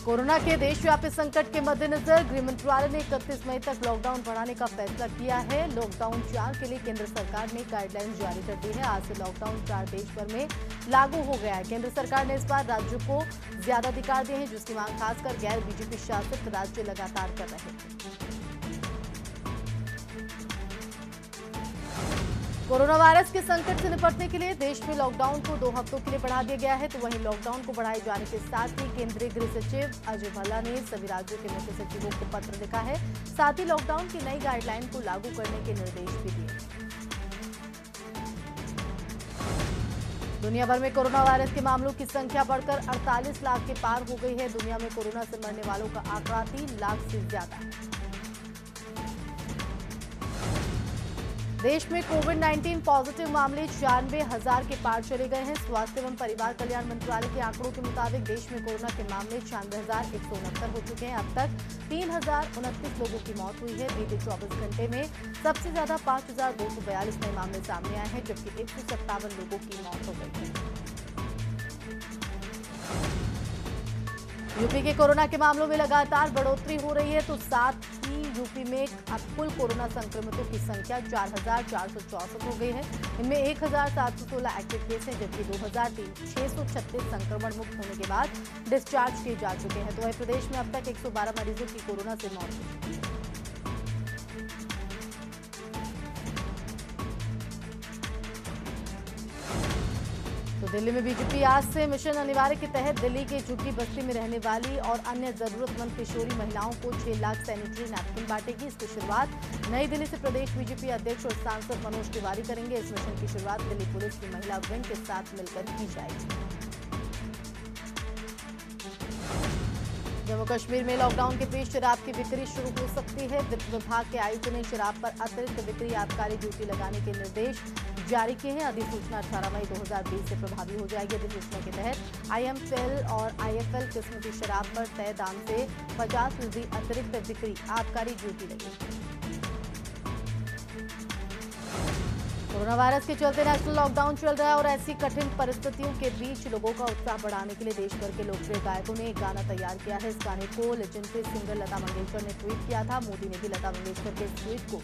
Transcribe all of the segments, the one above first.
Corona के देशव्यापी संकट के मद्देनजर गृह मंत्रालय ने 31 मई तक लॉकडाउन बढ़ाने का फैसला किया है। लॉकडाउन 4 के लिए केंद्र सरकार ने गाइडलाइन जारी कर दी है। आज से लॉकडाउन 4 देश भर में लागू हो गया है। केंद्र सरकार ने इस बार राज्यों को ज्यादा अधिकार दिए हैं, जिसकी मांग खासकर गैर बीजेपी शासित राज्य लगातार कर रहे हैं। कोरोना वायरस के संकट से निपटने के लिए देश में लॉकडाउन को 2 हफ्तों के लिए बढ़ा दिया गया है। तो वहीं लॉकडाउन को बढ़ाए जाने के साथ ही केंद्रीय गृह सचिव अजय भल्ला ने सभी राज्यों के मुख्य सचिवों को पत्र लिखा है। साथ ही लॉकडाउन की नई गाइडलाइन को लागू करने के निर्देश भी दिए। दुनिया भर में कोरोना वायरस के मामलों की संख्या बढ़कर 48 लाख के पार हो गई है। दुनिया में कोरोना से मरने वालों का आंकड़ा 3 लाख से ज्यादा है। देश में कोविड-19 पॉजिटिव मामले 96,000 के पार चले गए हैं। स्वास्थ्य एवं परिवार कल्याण मंत्रालय के आंकड़ों के मुताबिक देश में कोरोना के मामले 96,169 हो चुके हैं। अब तक 3,029 लोगों की मौत हुई है। बीते 24 घंटे में सबसे ज्यादा 5,242 नए मामले सामने आए हैं, जबकि 157 लोगों की मौत हो गई है। यूपी के कोरोना के मामलों में लगातार बढ़ोतरी हो रही है। तो साथ ही यूपी में अब कुल कोरोना संक्रमितों की संख्या 4,464 हो गई है। इनमें 1,716 एक्टिव केस हैं, जबकि 2,636 संक्रमण मुक्त होने के बाद डिस्चार्ज किए जा चुके हैं। तो वहीं प्रदेश में अब तक 112 मरीजों की कोरोना से मौत हो चुकी है। तो दिल्ली में बीजेपी आज से मिशन अनिवार्य के तहत दिल्ली के झुग्गी बस्ती में रहने वाली और अन्य जरूरतमंद किशोरी महिलाओं को 6 लाख सैनिटरी नैपकिन बांटेगी। इसकी शुरुआत नई दिल्ली से प्रदेश बीजेपी अध्यक्ष और सांसद मनोज तिवारी करेंगे। इस मिशन की शुरुआत दिल्ली पुलिस की महिला विंग के साथ मिलकर की जाएगी। जम्मू कश्मीर में लॉकडाउन के बीच शराब की बिक्री शुरू हो सकती है। वित्त विभाग के आयुक्त ने शराब पर अतिरिक्त बिक्री आबकारी ड्यूटी लगाने के निर्देश जारी किए हैं। अधिसूचना 18 मई 2020 से प्रभावी हो जाएगी। अधिसूचना के तहत IMFL और IFL किस्म की शराब पर तय दाम से 50% अतिरिक्त बिक्री आबकारी ड्यूटी लगेगी। कोरोना वायरस के चलते नेशनल लॉकडाउन चल रहा है और ऐसी कठिन परिस्थितियों के बीच लोगों का उत्साह बढ़ाने के लिए देश भर के लोकप्रिय गायकों ने एक गाना तैयार किया है। इस गाने को लेजेंडरी सिंगर लता मंगेशकर ने ट्वीट किया था। मोदी ने भी लता मंगेशकर के इस ट्वीट को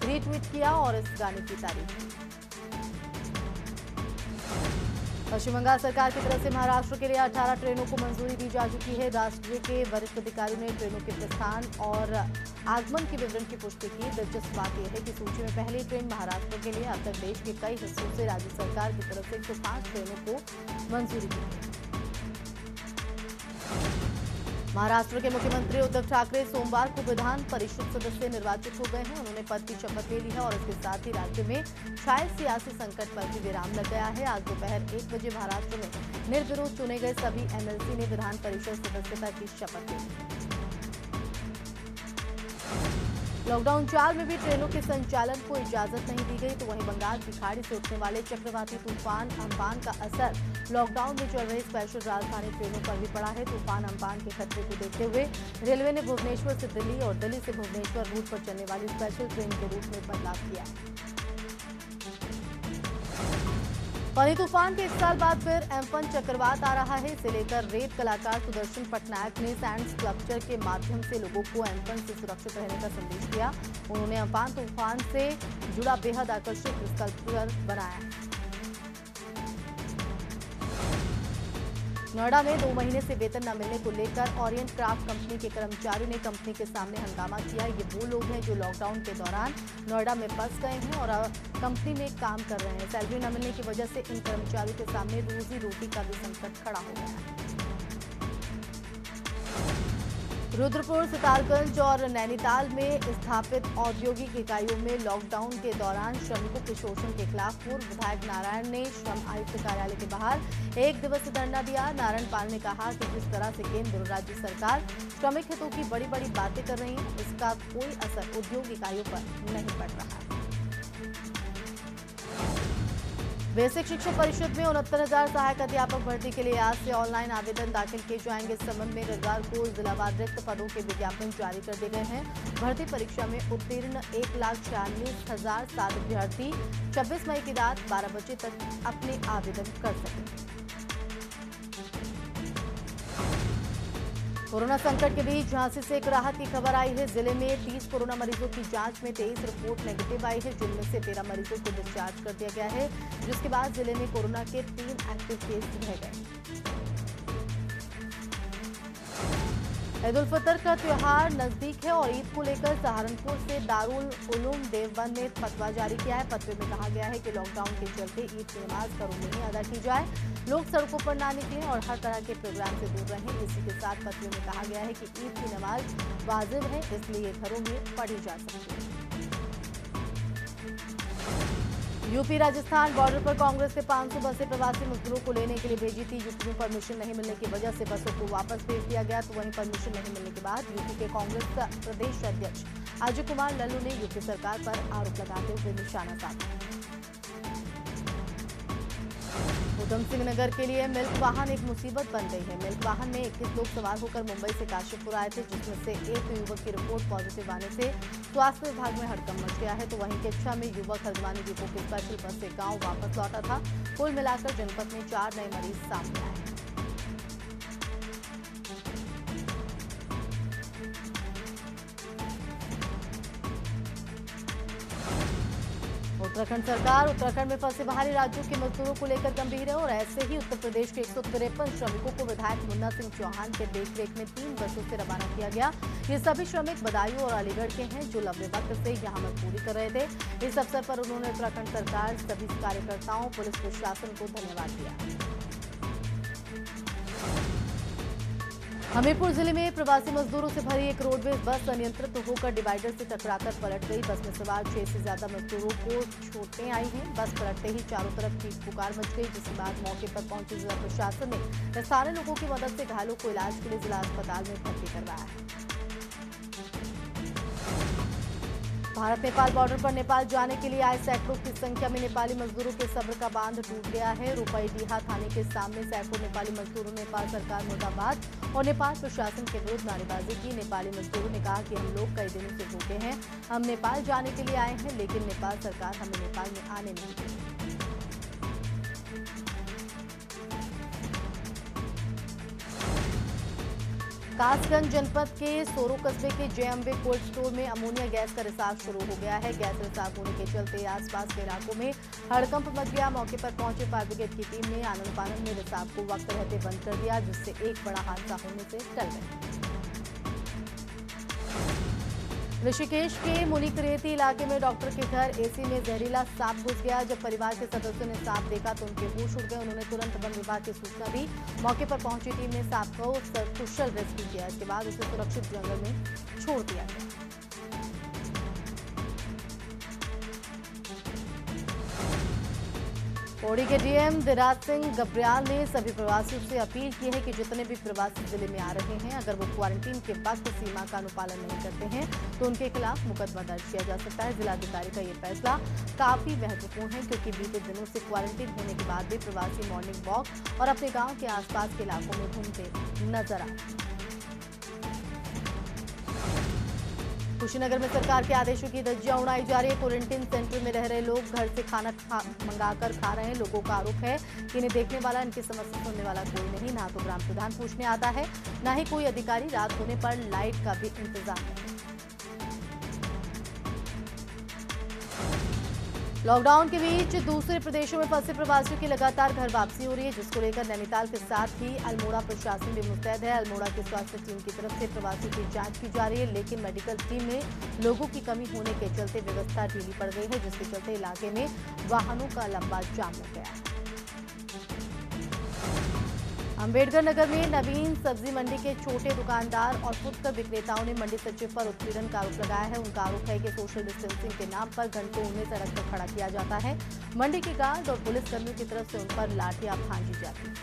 रीट्वीट किया और इस गाने की तारीफ की। पश्चिम बंगाल सरकार की तरफ से महाराष्ट्र के लिए 18 ट्रेनों को मंजूरी दी जा चुकी है। राष्ट्रीय के वरिष्ठ अधिकारियों ने ट्रेनों के प्रस्थान और आगमन के विवरण की पुष्टि की। दिलचस्प बात यह है कि सूची में पहली ट्रेन महाराष्ट्र के लिए अब तक देश के कई हिस्सों से राज्य सरकार की तरफ से 105 ट्रेनों को मंजूरी दी है। महाराष्ट्र के मुख्यमंत्री उद्धव ठाकरे सोमवार को विधान परिषद सदस्य निर्वाचित हो गए हैं। उन्होंने पद की शपथ ले ली है और इसके साथ ही राज्य में छाये सियासी संकट पर भी विराम लग गया है। आज दोपहर 1 बजे महाराष्ट्र में निर्विरोध चुने गए सभी MLC ने विधान परिषद सदस्यता की शपथ ली। लॉकडाउन 4 में भी ट्रेनों के संचालन को इजाजत नहीं दी गई। तो वहीं बंगाल की खाड़ी से उठने वाले चक्रवाती तूफान अम्फान का असर लॉकडाउन में चल रही स्पेशल राजधानी ट्रेनों पर भी पड़ा है। तूफान अम्फान के खतरे को देखते हुए रेलवे ने भुवनेश्वर से दिल्ली और दिल्ली से भुवनेश्वर रूट पर चलने वाली स्पेशल ट्रेन के रूट में बदलाव किया है। फनी तूफान के 1 साल बाद फिर एम्फन चक्रवात आ रहा है। इसे लेकर रेत कलाकार सुदर्शन पटनायक ने सैंड स्कल्पचर के माध्यम से लोगों को एम्फन से सुरक्षित रहने का संदेश दिया। उन्होंने अम्फान तूफान से जुड़ा बेहद आकर्षक स्कल्पचर बनाया है। नोएडा में 2 महीने से वेतन न मिलने को लेकर ओरिएंट क्राफ्ट कंपनी के कर्मचारियों ने कंपनी के सामने हंगामा किया। ये वो लोग हैं जो लॉकडाउन के दौरान नोएडा में फंस गए हैं और कंपनी में काम कर रहे हैं। सैलरी न मिलने की वजह से इन कर्मचारियों के सामने रोजी रोटी का भी संकट खड़ा हो गया है। रुद्रपुर, सितारगंज और नैनीताल में स्थापित औद्योगिक इकाइयों में लॉकडाउन के दौरान श्रमिकों के शोषण के खिलाफ पूर्व विधायक नारायण ने श्रम आयुक्त कार्यालय के बाहर 1 दिवसीय धरना दिया। नारायण पाल ने कहा कि जिस तरह से केंद्र और राज्य सरकार श्रमिक हितों की बड़ी बड़ी बातें कर रही है, इसका कोई असर उद्योग इकाइयों पर नहीं पड़ रहा है। बेसिक शिक्षा परिषद में 69,000 सहायक अध्यापक भर्ती के लिए आज से ऑनलाइन आवेदन दाखिल किए जाएंगे। इस संबंध में रविवार को जिलावार रिक्त पदों के विज्ञापन जारी कर दिए गए हैं। भर्ती परीक्षा में उत्तीर्ण 1,46,007 अभ्यर्थी 26 मई की रात 12 बजे तक अपने आवेदन कर सकेंगे। कोरोना संकट के बीच झांसी से एक राहत की खबर आई है। जिले में 30 कोरोना मरीजों की जांच में 23 रिपोर्ट नेगेटिव आई है, जिनमें से 13 मरीजों को डिस्चार्ज कर दिया गया है, जिसके बाद जिले में कोरोना के 3 एक्टिव केस रह गए। ईद उल फितर का त्योहार नजदीक है और ईद को लेकर सहारनपुर से दारुल उलूम देवबंद ने फतवा जारी किया है। फतवे में कहा गया है कि लॉकडाउन के चलते ईद की नमाज घरों में ही अदा की जाए, लोग सड़कों पर ना निकलें और हर तरह के प्रोग्राम से दूर रहें। इसी के साथ फतवे में कहा गया है कि ईद की नमाज वाजिब है, इसलिए घरों में पढ़ी जा सकती है। यूपी राजस्थान बॉर्डर पर कांग्रेस ने 500 बसें प्रवासी मजदूरों को लेने के लिए भेजी थी। यूपी में परमिशन नहीं मिलने की वजह से बसों को वापस भेज दिया गया, तो वहीं परमिशन नहीं मिलने के बाद यूपी के कांग्रेस प्रदेश अध्यक्ष अजय कुमार लल्लू ने यूपी सरकार पर आरोप लगाते हुए निशाना साधा। उधम सिंह नगर के लिए मिल्क वाहन एक मुसीबत बन गई है। मिल्क वाहन में 21 लोग सवार होकर मुंबई से काशीपुर आए थे, जिसमें से एक युवक की रिपोर्ट पॉजिटिव आने से स्वास्थ्य विभाग में हड़कंप मच गया है। तो वहीं केच्छा में युवक हल्द्वानी डिपो की स्पेशल बस से गांव वापस लौटा था। कुल मिलाकर जनपद में 4 नए मरीज सामने आए। उत्तराखंड सरकार उत्तराखंड में फंसे बाहरी राज्यों के मजदूरों को लेकर गंभीर है और ऐसे ही उत्तर प्रदेश के 153 श्रमिकों को विधायक मुन्ना सिंह चौहान के देखरेख में 3 बसों से रवाना किया गया। ये सभी श्रमिक बदायूं और अलीगढ़ के हैं, जो लंबे वक्त से यहां मजदूरी कर रहे थे। इस अवसर पर उन्होंने उत्तराखंड सरकार, सभी कार्यकर्ताओं, पुलिस प्रशासन को धन्यवाद दिया। हमीरपुर जिले में प्रवासी मजदूरों से भरी एक रोडवेज बस अनियंत्रित होकर डिवाइडर से टकराकर पलट गई। बस में सवार 6 से ज्यादा मजदूरों को चोटें आई हैं। बस पलटते ही चारों तरफ चीख पुकार मच गई, जिसके बाद मौके पर पहुंची जिला प्रशासन ने स्थानीय लोगों की मदद से घायलों को इलाज के लिए जिला अस्पताल में भर्ती करवाया है। भारत नेपाल बॉर्डर पर नेपाल जाने के लिए आए सैकड़ों की संख्या में नेपाली मजदूरों के सब्र का बांध टूट गया है। रुपईडीहा थाने के सामने सैकड़ों नेपाली मजदूरों ने नेपाल सरकार मुर्दाबाद और नेपाल प्रशासन के विरुद्ध नारेबाजी की। नेपाली मजदूरों ने कहा कि हम लोग कई दिनों से भूखे हैं, हम नेपाल जाने के लिए आए हैं, लेकिन नेपाल सरकार हमें नेपाल में आने नहीं देती। कासगंज जनपद के सोरो कस्बे के जयअंबे कोल्ड स्टोर में अमोनिया गैस का रिसाव शुरू हो गया है। गैस रिसाव होने के चलते आसपास के इलाकों में हड़कंप मच गया। मौके पर पहुंचे फायर ब्रिगेड की टीम ने आनन फानन में रिसाव को वक्त रहते बंद कर दिया, जिससे एक बड़ा हादसा होने से टल गया। ऋषिकेश के मुनिकरेती इलाके में डॉक्टर के घर एसी में जहरीला सांप घुस गया। जब परिवार के सदस्यों ने सांप देखा तो उनके होश उड़ गए। उन्होंने तुरंत वन विभाग की सूचना दी। मौके पर पहुंची टीम ने सांप को सकुशल रेस्क्यू किया। इसके बाद उसे सुरक्षित जंगल में छोड़ दिया गया। पौड़ी के डीएम दिराज सिंह गब्रियाल ने सभी प्रवासियों से अपील की है कि जितने भी प्रवासी जिले में आ रहे हैं, अगर वो क्वारंटीन के वक्त सीमा का अनुपालन नहीं करते हैं तो उनके खिलाफ मुकदमा दर्ज किया जा सकता है। जिलाधिकारी का ये फैसला काफी महत्वपूर्ण है, क्योंकि बीते दिनों से क्वारंटीन होने के बाद भी प्रवासी मॉर्निंग वॉक और अपने गाँव के आसपास के इलाकों में घूमते नजर आए। कुशीनगर में सरकार के आदेशों की धज्जियां उड़ाई जा रही है। क्वारंटीन सेंटर में रह रहे लोग घर से खाना मंगाकर खा रहे हैं। लोगों का आरोप है कि इन्हें देखने वाला, इनकी समस्या सुनने वाला कोई नहीं। ना तो ग्राम प्रधान पूछने आता है, ना ही कोई अधिकारी। रात होने पर लाइट का भी इंतजाम है। लॉकडाउन के बीच दूसरे प्रदेशों में फंसे प्रवासियों की लगातार घर वापसी हो रही है, जिसको लेकर नैनीताल के साथ ही अल्मोड़ा प्रशासन भी मुस्तैद है। अल्मोड़ा की स्वास्थ्य टीम की तरफ से प्रवासियों की जांच की जा रही है, लेकिन मेडिकल टीम में लोगों की कमी होने के चलते व्यवस्था ढीली पड़ गई है, जिसके चलते इलाके में वाहनों का लंबा जाम लग गया है। अम्बेडकर नगर में नवीन सब्जी मंडी के छोटे दुकानदार और फुटकर विक्रेताओं ने मंडी सचिव पर उत्पीड़न का आरोप लगाया है। उनका आरोप है कि सोशल डिस्टेंसिंग के नाम पर घंटों उन्हें सड़क पर खड़ा किया जाता है। मंडी के गार्ड और पुलिस कर्मियों की तरफ से उन पर लाठियां भांजी जाती है।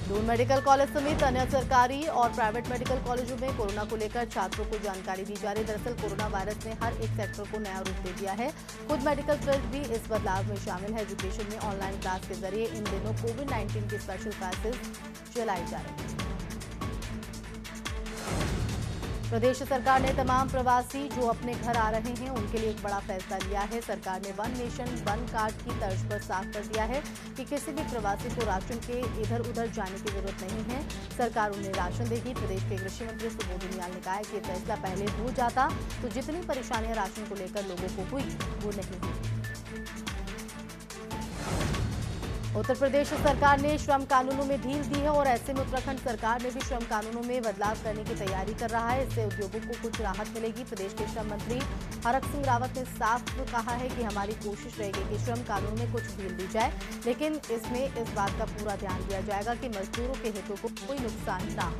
दून मेडिकल कॉलेज समेत अन्य सरकारी और प्राइवेट मेडिकल कॉलेजों में कोरोना को लेकर छात्रों को जानकारी दी जा रही है। दरअसल कोरोना वायरस ने हर एक सेक्टर को नया रूप दे दिया है। खुद मेडिकल फील्ड भी इस बदलाव में शामिल है। एजुकेशन में ऑनलाइन क्लास के जरिए इन दिनों कोविड-19 की स्पेशल क्लासेस चलाई जा रही है। प्रदेश सरकार ने तमाम प्रवासी जो अपने घर आ रहे हैं उनके लिए एक बड़ा फैसला लिया है। सरकार ने वन नेशन वन कार्ड की तर्ज पर साफ कर दिया है कि किसी भी प्रवासी को राशन के इधर उधर जाने की जरूरत नहीं है। सरकार उन्हें राशन देगी। प्रदेश के कृषि मंत्री सुबोध उनियाल ने कहा है कि फैसला पहले हो जाता तो जितनी परेशानियां राशन को लेकर लोगों को हुई वो नहीं हुई। उत्तर प्रदेश सरकार ने श्रम कानूनों में ढील दी है और ऐसे में उत्तराखंड सरकार ने भी श्रम कानूनों में बदलाव करने की तैयारी कर रहा है। इससे उद्योगों को कुछ राहत मिलेगी। प्रदेश के श्रम मंत्री हरक सिंह रावत ने साफ कहा है कि हमारी कोशिश रहेगी कि श्रम कानून में कुछ ढील दी जाए, लेकिन इसमें इस बात का पूरा ध्यान दिया जाएगा कि मजदूरों के हितों को कोई नुकसान ना हो।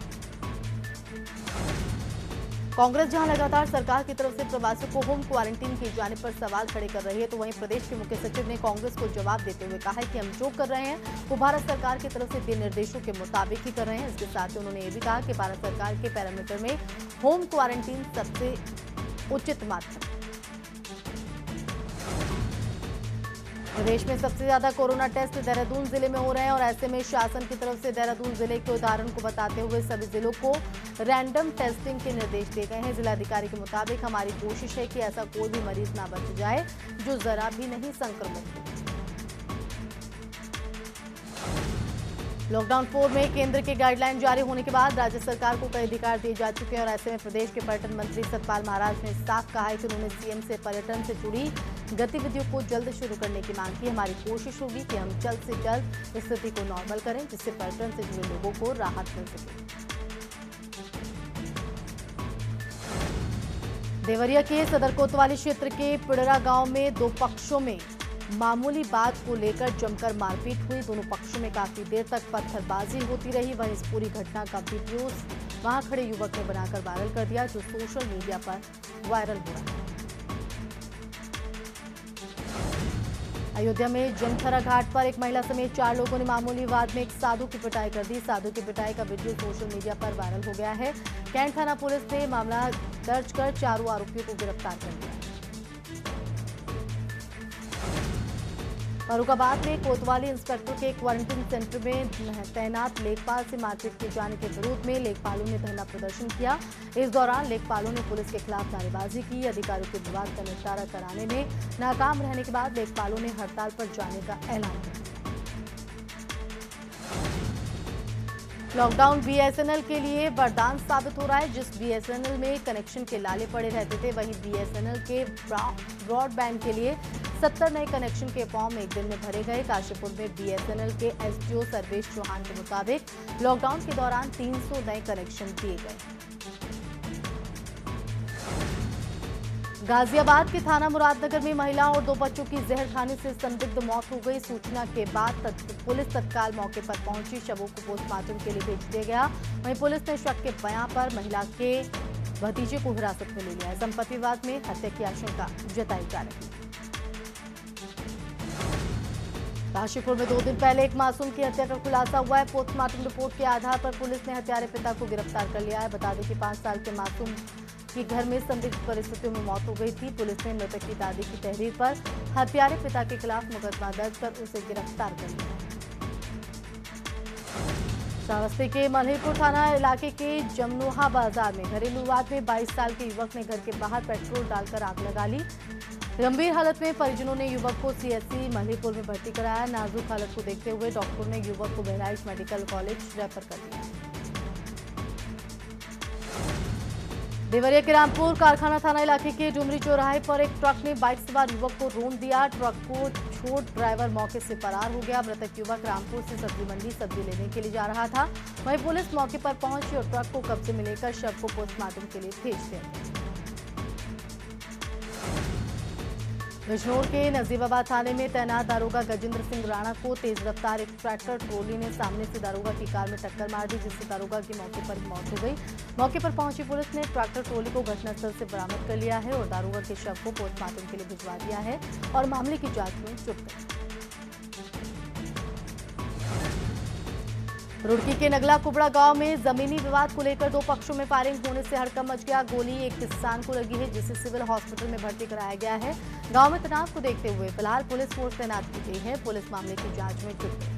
कांग्रेस जहां लगातार सरकार की तरफ से प्रवासियों को होम क्वारंटीन किए जाने पर सवाल खड़े कर रही है, तो वहीं प्रदेश के मुख्य सचिव ने कांग्रेस को जवाब देते हुए कहा है कि हम जो कर रहे हैं वो भारत सरकार की तरफ से दिए निर्देशों के मुताबिक ही कर रहे हैं। इसके साथ ही उन्होंने ये भी कहा कि भारत सरकार के पैरामीटर में होम क्वारंटीन सबसे उचित माध्यम। प्रदेश में सबसे ज्यादा कोरोना टेस्ट देहरादून जिले में हो रहे हैं और ऐसे में शासन की तरफ से देहरादून जिले के उदाहरण को बताते हुए सभी जिलों को रैंडम टेस्टिंग के निर्देश दिए गए हैं। जिलाधिकारी के मुताबिक हमारी कोशिश है कि ऐसा कोई भी मरीज ना बच जाए जो जरा भी नहीं संक्रमित हो। लॉकडाउन 4 में केंद्र के गाइडलाइन जारी होने के बाद राज्य सरकार को कई अधिकार दिए जा चुके हैं और ऐसे में प्रदेश के पर्यटन मंत्री सतपाल महाराज ने साफ कहा है कि उन्होंने सीएम से पर्यटन से जुड़ी गतिविधियों को जल्द शुरू करने की मांग की। हमारी कोशिश होगी कि हम जल्द से जल्द स्थिति को नॉर्मल करें जिससे पर्यटन से जुड़े लोगों को राहत मिल सके। देवरिया के सदर कोतवाली क्षेत्र के पिड़रा गांव में दो पक्षों में मामूली बात को लेकर जमकर मारपीट हुई। दोनों पक्षों में काफी देर तक पत्थरबाजी होती रही। वहीं इस पूरी घटना का वीडियो वहां खड़े युवक ने बनाकर वायरल कर दिया, जो सोशल मीडिया पर वायरल हुआ है। अयोध्या में जमथरा घाट पर एक महिला समेत 4 लोगों ने मामूली वाद में एक साधु की पिटाई कर दी। साधु की पिटाई का वीडियो सोशल मीडिया पर वायरल हो गया है। कैंट थाना पुलिस ने मामला दर्ज कर चारों आरोपियों को गिरफ्तार कर लिया। फर्रुखाबाद में कोतवाली इंस्पेक्टर के क्वारंटीन सेंटर में तैनात लेखपाल से मारपीट किए जाने के विरोध में लेखपालों ने धरना प्रदर्शन किया। इस दौरान लेखपालों ने पुलिस के खिलाफ नारेबाजी की। अधिकारियों के विवाद का निपटारा कराने में नाकाम रहने के बाद लेखपालों ने हड़ताल पर जाने का ऐलान किया। लॉकडाउन बीएसएनएल के लिए वरदान साबित हो रहा है। जिस बीएसएनएल में कनेक्शन के लाले पड़े रहते थे, वहीं बीएसएनएल के ब्रॉडबैंड के लिए 70 नए कनेक्शन के फॉर्म एक दिन में भरे गए। काशीपुर में बीएसएनएल के एसडीओ सर्वेश चौहान के मुताबिक लॉकडाउन के दौरान 300 नए कनेक्शन दिए गए। गाजियाबाद के थाना मुरादनगर में महिला और 2 बच्चों की जहर खाने से संदिग्ध मौत हो गई। सूचना के बाद पुलिस तत्काल मौके पर पहुंची। शवों को पोस्टमार्टम के लिए भेज दिया गया। वहीं पुलिस ने शक के बयान पर महिला के भतीजे को हिरासत में ले लिया है। संपत्ति विवाद में हत्या की आशंका जताई जा रही है। काशीपुर में 2 दिन पहले एक मासूम की हत्या का खुलासा हुआ है। पोस्टमार्टम रिपोर्ट के आधार पर पुलिस ने हत्यारे पिता को गिरफ्तार कर लिया है। बता दें कि 5 साल के मासूम की घर में संदिग्ध परिस्थितियों में मौत हो गई थी। पुलिस ने मृतक की दादी की तहरीर पर हत्यारे पिता के खिलाफ मुकदमा दर्ज कर उसे गिरफ्तार कर लिया। श्रावस्ती के मल्हीपुर थाना इलाके के जमनोहा बाजार में घरेलू विवाद में 22 साल के युवक ने घर के बाहर पेट्रोल डालकर आग लगा ली। गंभीर हालत में परिजनों ने युवक को सीएससी मल्हीपुर में भर्ती कराया। नाजुक हालत को देखते हुए डॉक्टर ने युवक को बहराइच मेडिकल कॉलेज रेफर कर दिया। देवरिया के रामपुर कारखाना थाना इलाके के डुमरी चौराहे पर एक ट्रक ने बाइक सवार युवक को रौंद दिया। ट्रक को छोड़ ड्राइवर मौके से फरार हो गया। मृतक युवक रामपुर से सब्जी मंडी सब्जी लेने के लिए जा रहा था। वहीं पुलिस मौके पर पहुंची और ट्रक को कब्जे में लेकर शव को पोस्टमार्टम के लिए भेज दिया। बिजनौर के नजीबाबाद थाने में तैनात दारोगा गजेंद्र सिंह राणा को तेज रफ्तार एक ट्रैक्टर ट्रोली ने सामने से दारोगा की कार में टक्कर मार दी, जिससे दारोगा की मौके पर ही मौत हो गई। मौके पर पहुंची पुलिस ने ट्रैक्टर ट्रोली को घटनास्थल से बरामद कर लिया है और दारोगा के शव को पोस्टमार्टम के लिए भिजवा दिया है और मामले की जांच में जुट गई। रुड़की के नगला कुबड़ा गांव में जमीनी विवाद को लेकर 2 पक्षों में फायरिंग होने से हड़कंप मच गया। गोली एक किसान को लगी है, जिसे सिविल हॉस्पिटल में भर्ती कराया गया है। गांव में तनाव को देखते हुए फिलहाल पुलिस फोर्स तैनात की गई है। पुलिस मामले की जांच में जुट गई।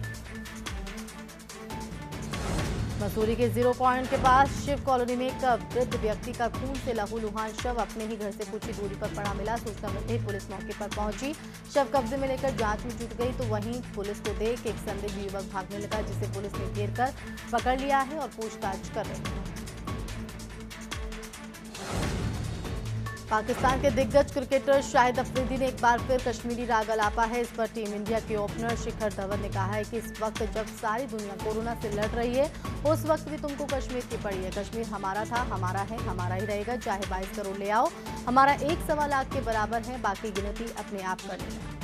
मसूरी के 0 पॉइंट के पास शिव कॉलोनी में एक वृद्ध व्यक्ति का खून से लहूलुहान शव अपने ही घर से कुछ ही दूरी पर पड़ा मिला। सूचना मिलते ही पुलिस मौके पर पहुंची। शव कब्जे में लेकर जांच में जुट गई तो वहीं पुलिस को देख एक संदिग्ध युवक भागने लगा, जिसे पुलिस ने घेर कर पकड़ लिया है और पूछताछ कर रही है। पाकिस्तान के दिग्गज क्रिकेटर शाहिद अफरीदी ने एक बार फिर कश्मीरी राग अलापा है। इस पर टीम इंडिया के ओपनर शिखर धवन ने कहा है कि इस वक्त जब सारी दुनिया कोरोना से लड़ रही है, उस वक्त भी तुमको कश्मीर की पड़ी है। कश्मीर हमारा था, हमारा है, हमारा ही रहेगा, चाहे 22 करोड़ ले आओ। हमारा 1 लाख के बराबर है, बाकी गिनती अपने आप कर लेना।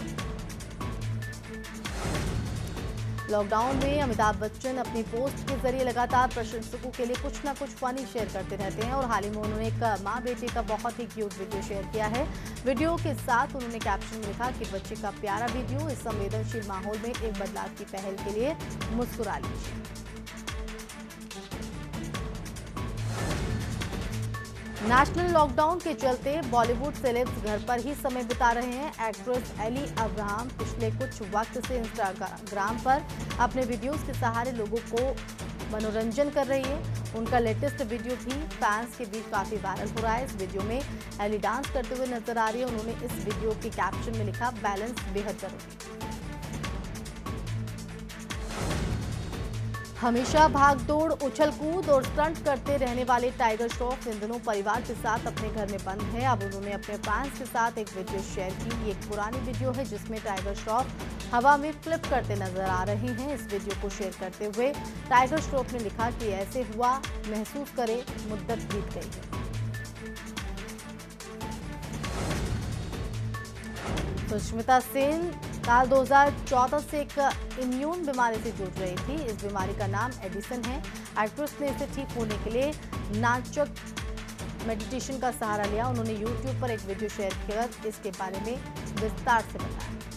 लॉकडाउन में अमिताभ बच्चन अपनी पोस्ट के जरिए लगातार प्रशंसकों के लिए कुछ ना कुछ फनी शेयर करते रहते हैं और हाल ही में उन्होंने एक मां बेटे का बहुत ही क्यूट वीडियो शेयर किया है। वीडियो के साथ उन्होंने कैप्शन में लिखा कि बच्चे का प्यारा वीडियो, इस संवेदनशील माहौल में एक बदलाव की पहल के लिए मुस्कुरा लीजिए। नेशनल लॉकडाउन के चलते बॉलीवुड सेलेब्स घर पर ही समय बिता रहे हैं। एक्ट्रेस एली अब्राहम पिछले कुछ वक्त से इंस्टाग्राम पर अपने वीडियोस के सहारे लोगों को मनोरंजन कर रही है। उनका लेटेस्ट वीडियो भी फैंस के बीच काफी वायरल हो रहा है। इस वीडियो में एली डांस करते हुए नजर आ रही है। उन्होंने इस वीडियो के कैप्शन में लिखा, बैलेंस बेहद जरूरी। हमेशा भागदौड़, उछल कूद और स्टंट करते रहने वाले टाइगर श्रॉफ इन दिनों परिवार के साथ अपने घर में बंद है। अब उन्होंने अपने फैंस के साथ एक वीडियो शेयर की। ये एक पुरानी वीडियो है जिसमें टाइगर श्रॉफ हवा में फ्लिप करते नजर आ रहे हैं। इस वीडियो को शेयर करते हुए टाइगर श्रॉफ ने लिखा कि ऐसे हुआ महसूस करे, मुद्दत बीत गई है। सुष्मिता सेन साल 2014 से एक इम्यून बीमारी से जूझ रही थी। इस बीमारी का नाम एडिसन है। एक्ट्रेस ने इसे ठीक होने के लिए नाचक मेडिटेशन का सहारा लिया। उन्होंने YouTube पर एक वीडियो शेयर कर इसके बारे में विस्तार से बताया।